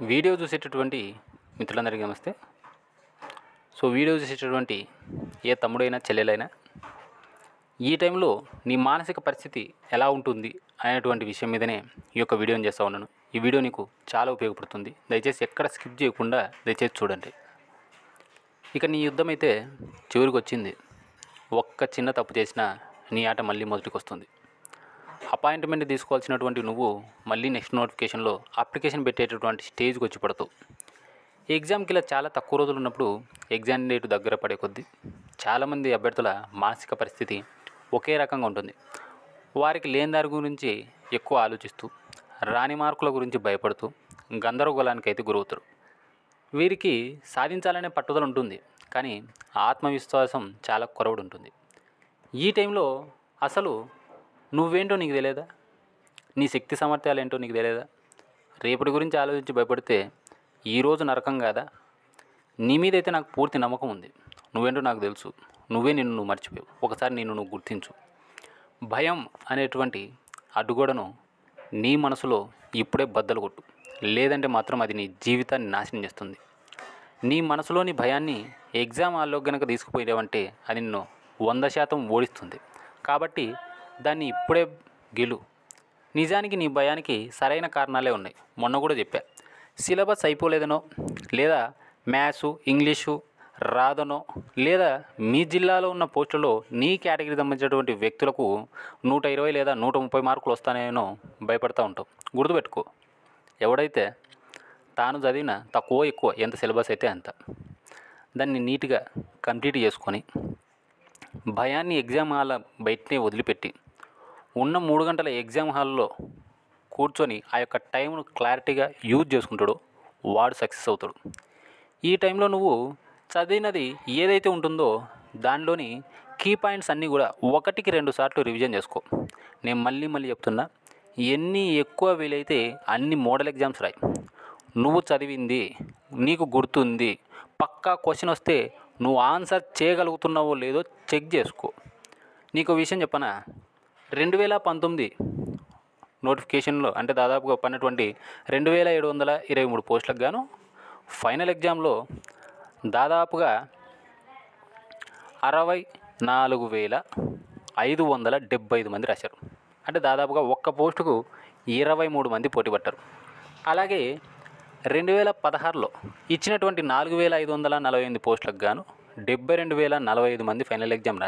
Video చూసేటటువంటి మిత్రులందరికీ నమస్తే. వీడియో చూసేటటువంటి ఏ తమ్ముడైనా చెల్లెలైనా ఈ టైంలో నీ మానసిక పరిస్థితి ఎలా ఉంటుంది అనేటువంటి విషయం మీదనే ఈ యొక్క వీడియోని చేస్తూ ఉన్నాను. ఈ వీడియో నీకు చాలా ఉపయోగపడుతుంది. దయచేసి ఎక్కడ స్కిప్ చేయకుండా దయచేసి చూడండి. ఇక నీ యుద్ధం అయితే చివరికి వచ్చింది. ఒక్క చిన్న తప్పు చేసినా నీ ఆట మళ్ళీ మొదటికి వస్తుంది. అపాయింట్మెంట్ తీసుకోవాల్సినటువంటి నువ్వు మళ్ళీ నెక్స్ట్ నోటిఫికేషన్లో అప్లికేషన్ పెట్టేటటువంటి స్టేజ్కి వచ్చి పడతావు. ఎగ్జామ్కి ఇలా చాలా తక్కువ రోజులు ఉన్నప్పుడు ఎగ్జామ్ డేట్ దగ్గర పడే కొద్దీ చాలామంది అభ్యర్థుల మానసిక పరిస్థితి ఒకే రకంగా ఉంటుంది. వారికి లేని దారి గురించి ఎక్కువ ఆలోచిస్తూ, రాని మార్కుల గురించి భయపడుతూ గందరగోళానికి అయితే గురవుతారు. వీరికి సాధించాలనే పట్టుదల ఉంటుంది, కానీ ఆత్మవిశ్వాసం చాలా కొరవడు ఉంటుంది. ఈ టైంలో అసలు నువ్వేంటో నీకు తెలియదా? నీ శక్తి సామర్థ్యాలు ఏంటో నీకు తెలియదా? రేపటి గురించి ఆలోచించి భయపడితే ఈరోజు నరకం కాదా? నీ మీద అయితే నాకు పూర్తి నమ్మకం ఉంది. నువ్వేంటో నాకు తెలుసు. నువ్వు మర్చిపోయావు. ఒకసారి నువ్వు గుర్తించు. భయం అనేటువంటి అడ్డుగోడను నీ మనసులో ఇప్పుడే బద్దలు కొట్టు. లేదంటే మాత్రం అది నీ జీవితాన్ని నాశనం చేస్తుంది. నీ మనసులోని భయాన్ని ఎగ్జామ్ హాల్లో కనుక తీసుకుపోయావంటే అది నిన్ను 100% ఓడిస్తుంది. కాబట్టి దాన్ని ఇప్పుడే గెలు. నిజానికి నీ భయానికి సరైన కారణాలే ఉన్నాయి. మొన్న కూడా చెప్పా, సిలబస్ అయిపోలేదనో, లేదా మ్యాథ్స్ ఇంగ్లీషు రాదనో, లేదా మీ జిల్లాలో ఉన్న పోస్టులలో నీ కేటగిరీ సంబంధించినటువంటి వ్యక్తులకు 120 లేదా 130 మార్కులు వస్తానేనో భయపడతా ఉంటావు. గుర్తుపెట్టుకో, ఎవడైతే తాను చదివిన తక్కువ ఎక్కువ ఎంత సిలబస్ అయితే అంత దాన్ని నీట్గా కంప్లీట్ చేసుకొని భయాన్ని ఎగ్జామ్ హాల్ బయటనే వదిలిపెట్టి ఉన్న 3 గంటల ఎగ్జామ్ హాల్లో కూర్చొని ఆ యొక్క టైంను క్లారిటీగా యూజ్ చేసుకుంటాడో వాడు సక్సెస్ అవుతాడు. ఈ టైంలో నువ్వు చదివినది ఏదైతే ఉంటుందో దానిలోని కీ పాయింట్స్ అన్నీ కూడా 1కి 2 సార్లు రివిజన్ చేసుకో. నేను మళ్ళీ చెప్తున్నా, ఎన్ని ఎక్కువ వీలైతే అన్ని మోడల్ ఎగ్జామ్స్ రాయి. నువ్వు చదివింది నీకు గుర్తుంది, పక్కా క్వశ్చన్ వస్తే నువ్వు ఆన్సర్ చేయగలుగుతున్నావో లేదో చెక్ చేసుకో. నీకు విషయం చెప్పనా, 2019 నోటిఫికేషన్లో అంటే దాదాపుగా పడినటువంటి 2723 పోస్టులకు గాను ఫైనల్ ఎగ్జామ్లో దాదాపుగా 64,575 మంది రాశారు. అంటే దాదాపుగా ఒక్క పోస్టుకు 23 మంది పోటీ పట్టారు. అలాగే 2016లో ఇచ్చినటువంటి 4,548 పోస్టులకు గాను 72,045 మంది ఫైనల్ ఎగ్జామ్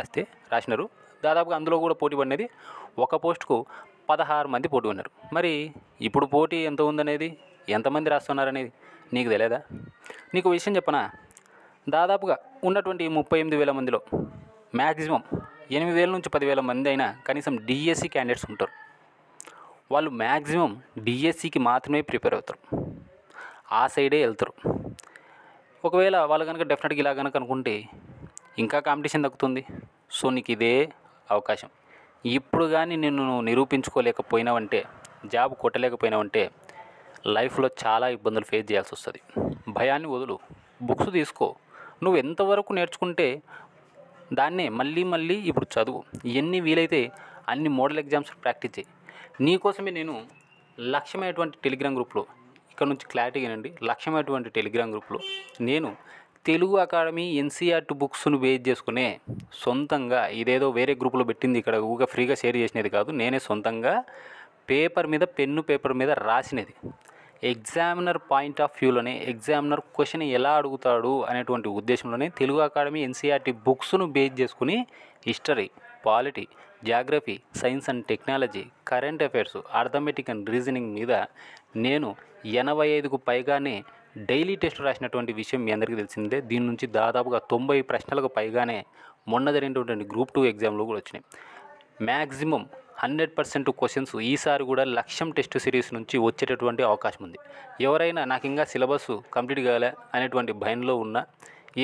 రాసినారు. దాదాపుగా అందులో కూడా పోటీ పడినది ఒక పోస్టుకు 16 మంది పోటీ ఉన్నారు. మరి ఇప్పుడు పోటీ ఎంత ఉందనేది, ఎంతమంది రాస్తున్నారనేది నీకు తెలియదా? నీకు విషయం చెప్పనా, దాదాపుగా ఉన్నటువంటి 38,000 మందిలో మ్యాక్సిమం 8,000 నుంచి 10,000 మంది అయినా కనీసం డిఎస్సి క్యాండిడేట్స్ ఉంటారు. వాళ్ళు మ్యాక్సిమం డిఎస్సికి మాత్రమే ప్రిపేర్ అవుతారు, ఆ సైడే వెళ్తారు. ఒకవేళ వాళ్ళు కనుక డెఫినెట్గా ఇలా కనుక అనుకుంటే ఇంకా కాంపిటీషన్ తగ్గుతుంది. సో నీకు ఇదే అవకాశం. ఇప్పుడు కానీ నువ్వు నిరూపించుకోలేకపోయినావంటే, జాబ్ కొట్టలేకపోయినావంటే లైఫ్లో చాలా ఇబ్బందులు ఫేస్ చేయాల్సి వస్తుంది. భయాన్ని వదులు, బుక్స్ తీసుకో. నువ్వు ఎంతవరకు నేర్చుకుంటే దాన్నే మళ్ళీ ఇప్పుడు చదువు. ఎన్ని వీలైతే అన్ని మోడల్ ఎగ్జామ్స్ ప్రాక్టీస్ చేయి. నీకోసమే నేను లక్ష్యమైనటువంటి టెలిగ్రామ్ గ్రూప్లో, ఇక్కడ నుంచి క్లారిటీగా వినండి, లక్ష్యమైనటువంటి టెలిగ్రామ్ గ్రూప్లో నేను తెలుగు అకాడమీ ఎన్సీఆర్టీ బుక్స్ను బేస్ చేసుకునే సొంతంగా, ఇదేదో వేరే గ్రూపులో పెట్టింది ఇక్కడ ఊగా ఫ్రీగా షేర్ చేసినది కాదు, నేనే సొంతంగా పేపర్ మీద రాసినది. ఎగ్జామినర్ పాయింట్ ఆఫ్ వ్యూలోనే ఎగ్జామినర్ క్వశ్చన్ ఎలా అడుగుతాడు అనేటువంటి ఉద్దేశంలోనే తెలుగు అకాడమీ ఎన్సీఆర్టీ బుక్స్ను బేస్ చేసుకుని history, polity, geography, science and technology, current affairs, arithmetic and reasoning మీద నేను 85కు పైగానే డైలీ టెస్ట్ రాసినటువంటి విషయం మీ అందరికీ తెలిసిందే. దీని నుంచి దాదాపుగా 90 ప్రశ్నలకు పైగానే మొన్న జరిగినటువంటి గ్రూప్ 2 ఎగ్జామ్లో కూడా వచ్చినాయి. మ్యాక్సిమం 100% క్వశ్చన్స్ ఈసారి కూడా లక్ష్యం టెస్ట్ సిరీస్ నుంచి వచ్చేటటువంటి అవకాశం ఉంది. ఎవరైనా నాకు ఇంకా సిలబస్ కంప్లీట్ కాలే అనేటువంటి భయంలో ఉన్న,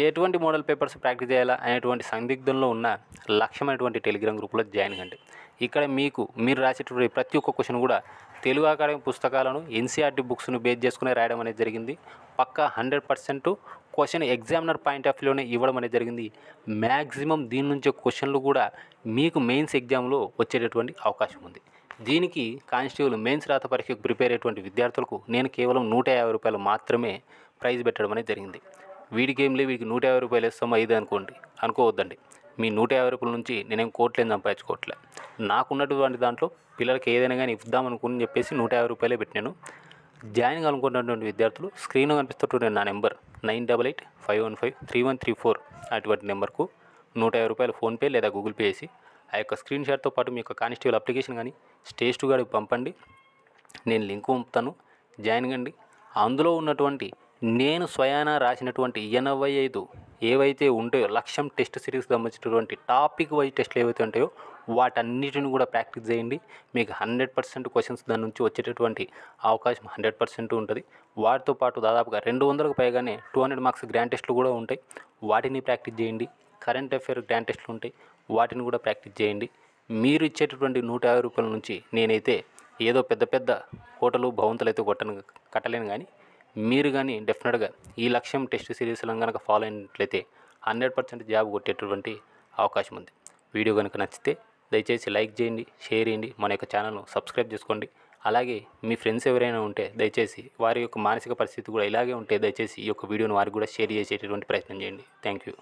ఎటువంటి మోడల్ పేపర్స్ ప్రాక్టీస్ చేయాలా అనేటువంటి సందిగ్ధంలో ఉన్న లక్ష్యమైనటువంటి టెలిగ్రామ్ గ్రూప్లో జాయిన్ కండి. ఇక్కడ మీరు రాసేటటువంటి ప్రతి ఒక్క క్వశ్చన్ కూడా తెలుగు అకాడమీ పుస్తకాలను ఎన్సీఆర్టీ బుక్స్ను బేస్ చేసుకుని రాయడం అనేది జరిగింది. పక్కా 100% క్వశ్చన్ ఎగ్జామినర్ పాయింట్ ఆఫ్ వ్యూలోనే ఇవ్వడం అనేది జరిగింది. మ్యాక్సిమం దీని నుంచి క్వశ్చన్లు కూడా మీకు మెయిన్స్ ఎగ్జామ్లో వచ్చేటటువంటి అవకాశం ఉంది. దీనికి కానిస్టేబుల్ మెయిన్స్ రాత పరీక్షకు ప్రిపేర్ అయ్యేటువంటి విద్యార్థులకు నేను కేవలం రూ. 150 మాత్రమే ప్రైజ్ పెట్టడం అనేది జరిగింది. వీడికి ఏం లేదు, వీడికి రూ. 150 ఇస్తాము ఐదు అనుకోవద్దండి. మీ రూ. 150 నుంచి నేనేం కోట్లేం సంపాదించుకోవట్లే. నాకున్నటువంటి దాంట్లో పిల్లలకి ఏదైనా కానీ ఇద్దామనుకుని చెప్పేసి రూ. 150 పెట్టినాను. జాయిన్ కావాలనుకున్నటువంటి విద్యార్థులు స్క్రీన్లో కనిపిస్తున్నటువంటి నా నెంబర్ 9885153134 అటువంటి నెంబర్కు రూ. 150 ఫోన్పే లేదా గూగుల్ పే చేసి ఆ యొక్క స్క్రీన్ షాట్తో పాటు మీ యొక్క కానిస్టేబుల్ అప్లికేషన్ కానీ స్టేజ్ 2 గాడికి పంపండి. నేను లింక్ పంపుతాను, జాయిన్ కండి. అందులో ఉన్నటువంటి నేను స్వయానా రాసినటువంటి 85 ఏవైతే ఉంటాయో లక్ష్యం టెస్ట్ సిరీస్కి సంబంధించినటువంటి టాపిక్ వైజ్ టెస్ట్లు ఏవైతే ఉంటాయో వాటన్నిటిని కూడా ప్రాక్టీస్ చేయండి. మీకు 100% క్వశ్చన్స్ దాని నుంచి వచ్చేటటువంటి అవకాశం 100% ఉంటుంది. వాటితో పాటు దాదాపుగా 200కు పైగానే 200 మార్క్స్ గ్రాండ్ టెస్ట్లు కూడా ఉంటాయి. వాటిని ప్రాక్టీస్ చేయండి. కరెంట్ అఫైర్ గ్రాండ్ టెస్ట్లు ఉంటాయి, వాటిని కూడా ప్రాక్టీస్ చేయండి. మీరు ఇచ్చేటటువంటి రూ. 150 నుంచి నేనైతే ఏదో పెద్ద పెద్ద కోటలు భవంతులు అయితే కట్టలేను, కానీ మీరు కానీ డెఫినెట్గా ఈ లక్ష్యం టెస్ట్ సిరీస్లను కనుక ఫాలో అయినట్లయితే 100% జాబ్ కొట్టేటటువంటి అవకాశం ఉంది. వీడియో కనుక నచ్చితే దయచేసి లైక్ చేయండి, షేర్ చేయండి, మన యొక్క ఛానల్ను సబ్స్క్రైబ్ చేసుకోండి. అలాగే మీ ఫ్రెండ్స్ ఎవరైనా ఉంటే దయచేసి వారి యొక్క మానసిక పరిస్థితి కూడా ఇలాగే ఉంటే దయచేసి ఈ యొక్క వీడియోను వారికి కూడా షేర్ చేసేటటువంటి ప్రయత్నం చేయండి. Thank you.